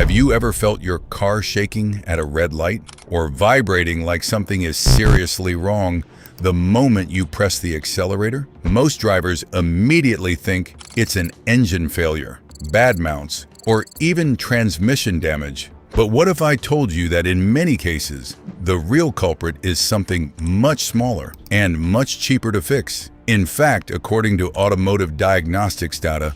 Have you ever felt your car shaking at a red light or vibrating like something is seriously wrong the moment you press the accelerator? Most drivers immediately think it's an engine failure, bad mounts, or even transmission damage. But what if I told you that in many cases, the real culprit is something much smaller and much cheaper to fix? In fact, according to automotive diagnostics data,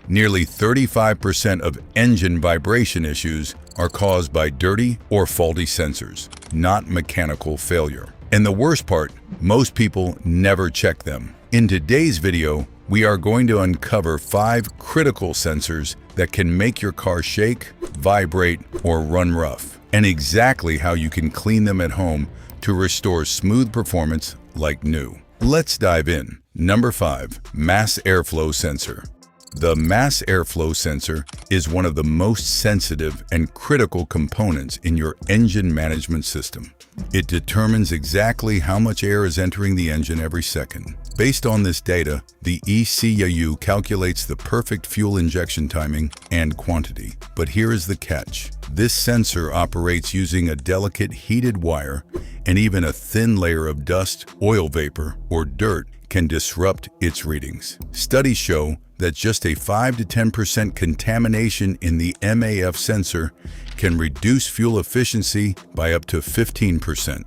nearly 35% of engine vibration issues are caused by dirty or faulty sensors, not mechanical failure. And the worst part, most people never check them. In today's video, we are going to uncover 5 critical sensors that can make your car shake, vibrate, or run rough, and exactly how you can clean them at home to restore smooth performance like new. Let's dive in. Number 5. Mass airflow sensor. The mass airflow sensor is one of the most sensitive and critical components in your engine management system. It determines exactly how much air is entering the engine every second. Based on this data, the ECU calculates the perfect fuel injection timing and quantity. But here is the catch. This sensor operates using a delicate heated wire, and even a thin layer of dust, oil vapor, or dirt can disrupt its readings. Studies show that just a 5 to 10% contamination in the MAF sensor can reduce fuel efficiency by up to 15%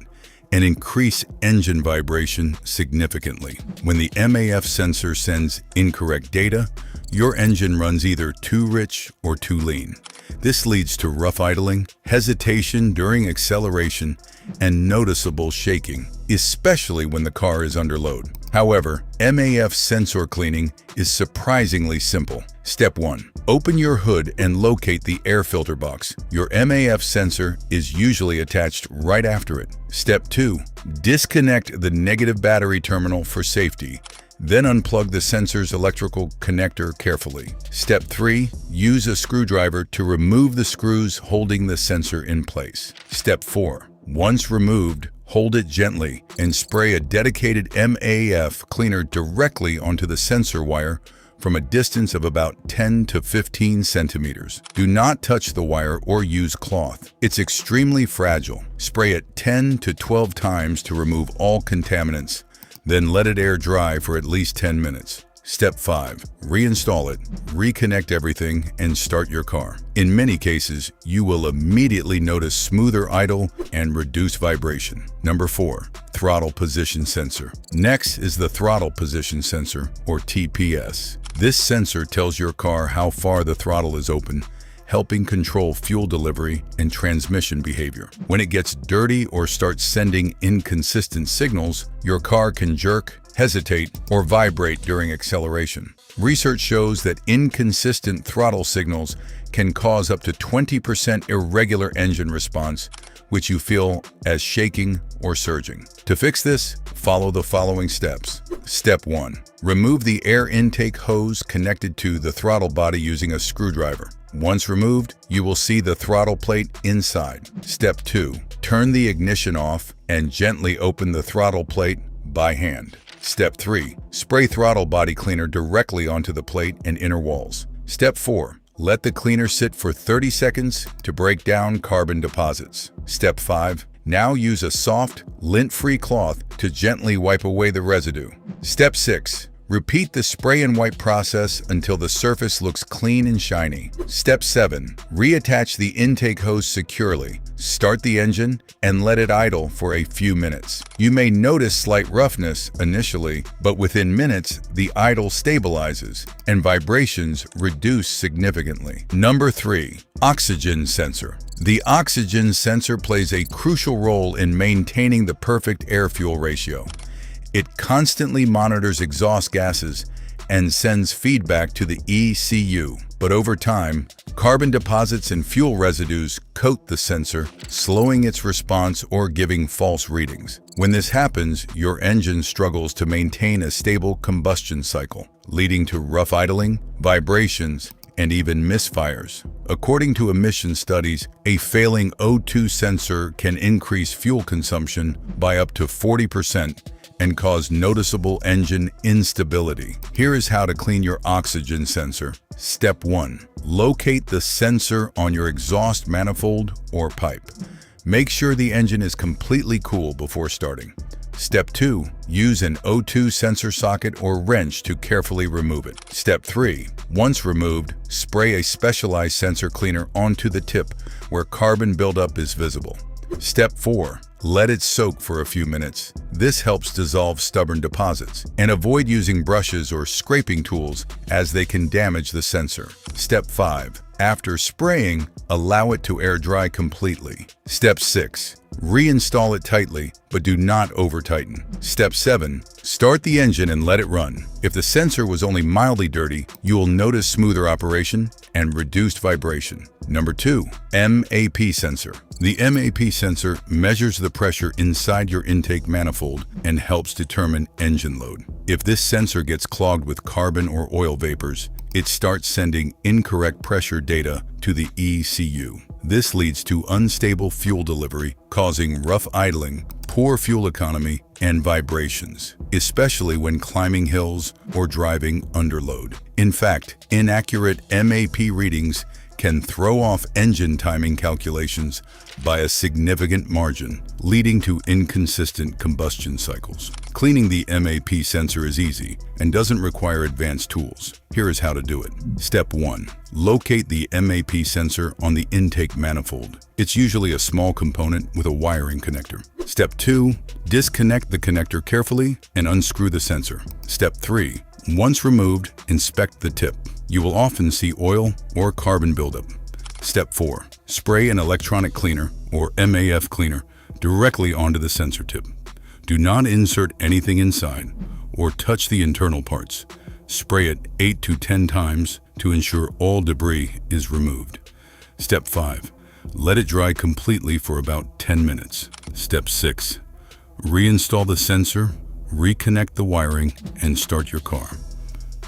and increase engine vibration significantly. When the MAF sensor sends incorrect data, your engine runs either too rich or too lean. This leads to rough idling, hesitation during acceleration, and noticeable shaking, especially when the car is under load. However, MAF sensor cleaning is surprisingly simple. Step 1. Open your hood and locate the air filter box. Your MAF sensor is usually attached right after it. Step 2. Disconnect the negative battery terminal for safety. Then unplug the sensor's electrical connector carefully. Step 3. Use a screwdriver to remove the screws holding the sensor in place. Step 4. Once removed, hold it gently and spray a dedicated MAF cleaner directly onto the sensor wire from a distance of about 10 to 15 centimeters. Do not touch the wire or use cloth. It's extremely fragile. Spray it 10 to 12 times to remove all contaminants. Then let it air dry for at least 10 minutes. Step 5. Reinstall it, reconnect everything, and start your car. In many cases, you will immediately notice smoother idle and reduced vibration. Number 4. Throttle position sensor. Next is the throttle position sensor, or TPS. This sensor tells your car how far the throttle is open, helping control fuel delivery and transmission behavior. When it gets dirty or starts sending inconsistent signals, your car can jerk, hesitate, or vibrate during acceleration. Research shows that inconsistent throttle signals can cause up to 20% irregular engine response, which you feel as shaking or surging. To fix this, follow the following steps. Step 1. Remove the air intake hose connected to the throttle body using a screwdriver. Once removed, you will see the throttle plate inside. Step 2. Turn the ignition off and gently open the throttle plate by hand. Step 3. Spray throttle body cleaner directly onto the plate and inner walls. Step 4. Let the cleaner sit for 30 seconds to break down carbon deposits. Step 5. Now use a soft, lint-free cloth to gently wipe away the residue. Step 6. Repeat the spray and wipe process until the surface looks clean and shiny. Step 7. Reattach the intake hose securely. Start the engine and let it idle for a few minutes. You may notice slight roughness initially, but within minutes, the idle stabilizes and vibrations reduce significantly. Number 3. Oxygen sensor. The oxygen sensor plays a crucial role in maintaining the perfect air-fuel ratio. It constantly monitors exhaust gases and sends feedback to the ECU. But over time, carbon deposits and fuel residues coat the sensor, slowing its response or giving false readings. When this happens, your engine struggles to maintain a stable combustion cycle, leading to rough idling, vibrations, and even misfires. According to emission studies, a failing O2 sensor can increase fuel consumption by up to 40%, and cause noticeable engine instability. Here is how to clean your oxygen sensor. Step 1. Locate the sensor on your exhaust manifold or pipe. Make sure the engine is completely cool before starting. Step 2. Use an O2 sensor socket or wrench to carefully remove it. Step 3. Once removed, spray a specialized sensor cleaner onto the tip where carbon buildup is visible. Step 4. Let it soak for a few minutes. This helps dissolve stubborn deposits, and avoid using brushes or scraping tools as they can damage the sensor. Step 5. After spraying, allow it to air dry completely. Step 6. Reinstall it tightly, but do not over-tighten. Step 7. Start the engine and let it run. If the sensor was only mildly dirty, you will notice smoother operation and reduced vibration. Number 2. MAP sensor. The MAP sensor measures the pressure inside your intake manifold and helps determine engine load. If this sensor gets clogged with carbon or oil vapors, it starts sending incorrect pressure data to the ECU. This leads to unstable fuel delivery, causing rough idling, poor fuel economy, and vibrations, especially when climbing hills or driving under load. In fact, inaccurate MAP readings can throw off engine timing calculations by a significant margin, leading to inconsistent combustion cycles. Cleaning the MAP sensor is easy and doesn't require advanced tools. Here is how to do it. Step 1. Locate the MAP sensor on the intake manifold. It's usually a small component with a wiring connector. Step 2. Disconnect the connector carefully and unscrew the sensor. Step 3. Once removed, inspect the tip. You will often see oil or carbon buildup. Step 4. Spray an electronic cleaner, or MAF cleaner, directly onto the sensor tip. Do not insert anything inside or touch the internal parts. Spray it 8 to 10 times to ensure all debris is removed. Step 5. Let it dry completely for about 10 minutes. Step 6. Reinstall the sensor, reconnect the wiring, and start your car.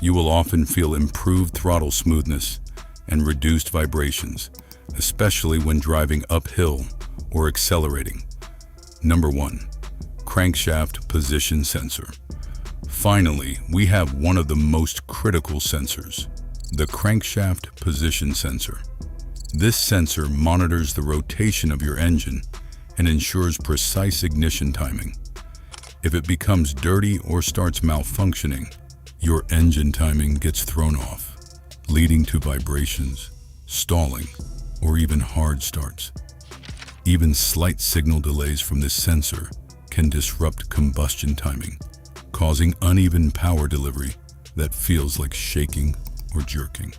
You will often feel improved throttle smoothness and reduced vibrations, especially when driving uphill or accelerating. Number 1. Crankshaft position sensor. Finally, we have one of the most critical sensors, the crankshaft position sensor. This sensor monitors the rotation of your engine and ensures precise ignition timing. If it becomes dirty or starts malfunctioning, your engine timing gets thrown off, leading to vibrations, stalling, or even hard starts. Even slight signal delays from this sensor can disrupt combustion timing, causing uneven power delivery that feels like shaking or jerking.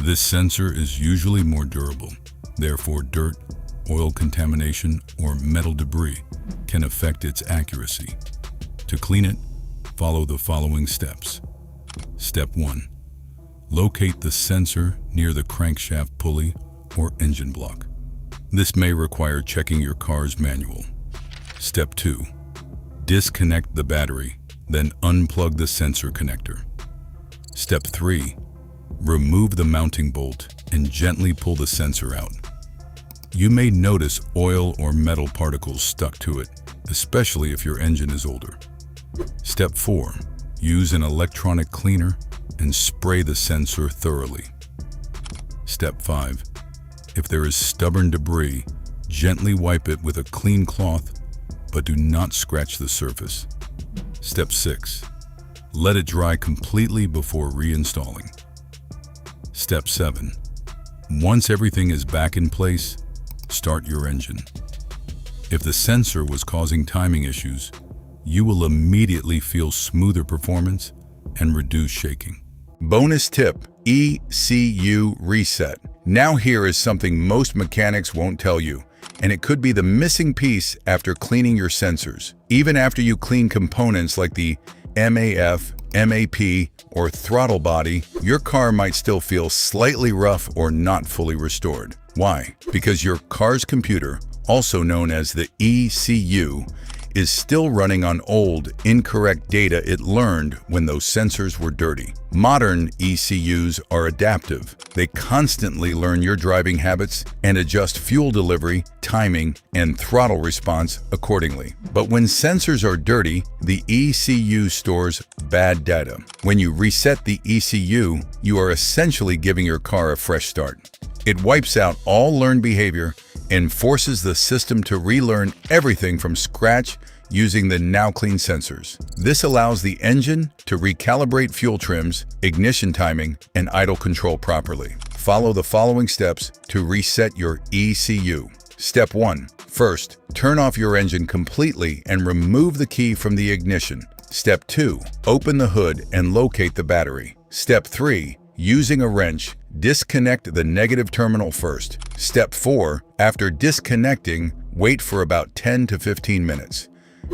This sensor is usually more durable, therefore dirt, oil contamination, or metal debris can affect its accuracy. To clean it, follow the following steps. Step 1. Locate the sensor near the crankshaft pulley or engine block. This may require checking your car's manual. Step 2. Disconnect the battery, then unplug the sensor connector. Step 3. Remove the mounting bolt and gently pull the sensor out. You may notice oil or metal particles stuck to it, especially if your engine is older. Step 4. Use an electronic cleaner and spray the sensor thoroughly. Step 5. If there is stubborn debris, gently wipe it with a clean cloth, but do not scratch the surface. Step 6. Let it dry completely before reinstalling. Step 7. Once everything is back in place, start your engine. If the sensor was causing timing issues, you will immediately feel smoother performance and reduced shaking. Bonus tip: ECU reset. Now here is something most mechanics won't tell you, and it could be the missing piece after cleaning your sensors. Even after you clean components like the MAF, MAP, or throttle body, your car might still feel slightly rough or not fully restored. Why? Because your car's computer, also known as the ECU, is still running on old, incorrect data it learned when those sensors were dirty. Modern ECUs are adaptive. They constantly learn your driving habits and adjust fuel delivery, timing, and throttle response accordingly. But when sensors are dirty, the ECU stores bad data. When you reset the ECU, you are essentially giving your car a fresh start. It wipes out all learned behavior and forces the system to relearn everything from scratch using the now clean sensors. This allows the engine to recalibrate fuel trims, ignition timing, and idle control properly. Follow the following steps to reset your ECU. Step 1. First, turn off your engine completely and remove the key from the ignition. Step 2. Open the hood and locate the battery. Step 3. Using a wrench, disconnect the negative terminal first. Step 4. After disconnecting, wait for about 10 to 15 minutes.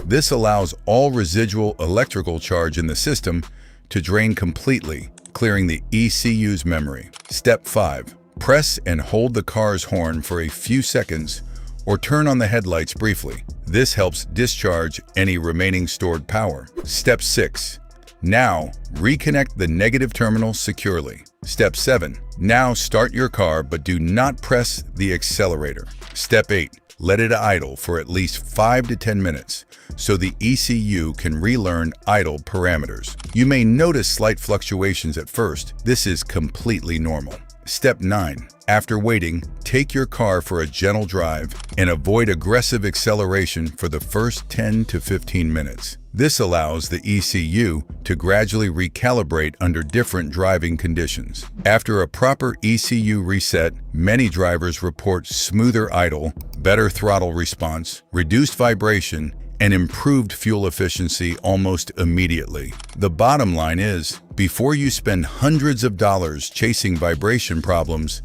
This allows all residual electrical charge in the system to drain completely, clearing the ECU's memory. Step 5. Press and hold the car's horn for a few seconds or turn on the headlights briefly. This helps discharge any remaining stored power. Step 6. Now, reconnect the negative terminal securely. Step 7. Now start your car but do not press the accelerator. Step 8. Let it idle for at least 5 to 10 minutes so the ECU can relearn idle parameters. You may notice slight fluctuations at first. This is completely normal. Step 9. After waiting, take your car for a gentle drive and avoid aggressive acceleration for the first 10 to 15 minutes. This allows the ECU to gradually recalibrate under different driving conditions. After a proper ECU reset, many drivers report smoother idle, better throttle response, reduced vibration, and improved fuel efficiency almost immediately. The bottom line is, before you spend hundreds of dollars chasing vibration problems,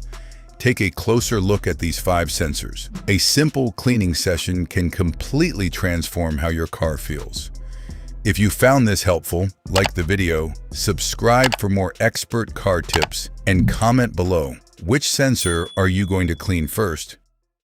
take a closer look at these 5 sensors. A simple cleaning session can completely transform how your car feels. If you found this helpful, like the video, subscribe for more expert car tips, and comment below. Which sensor are you going to clean first?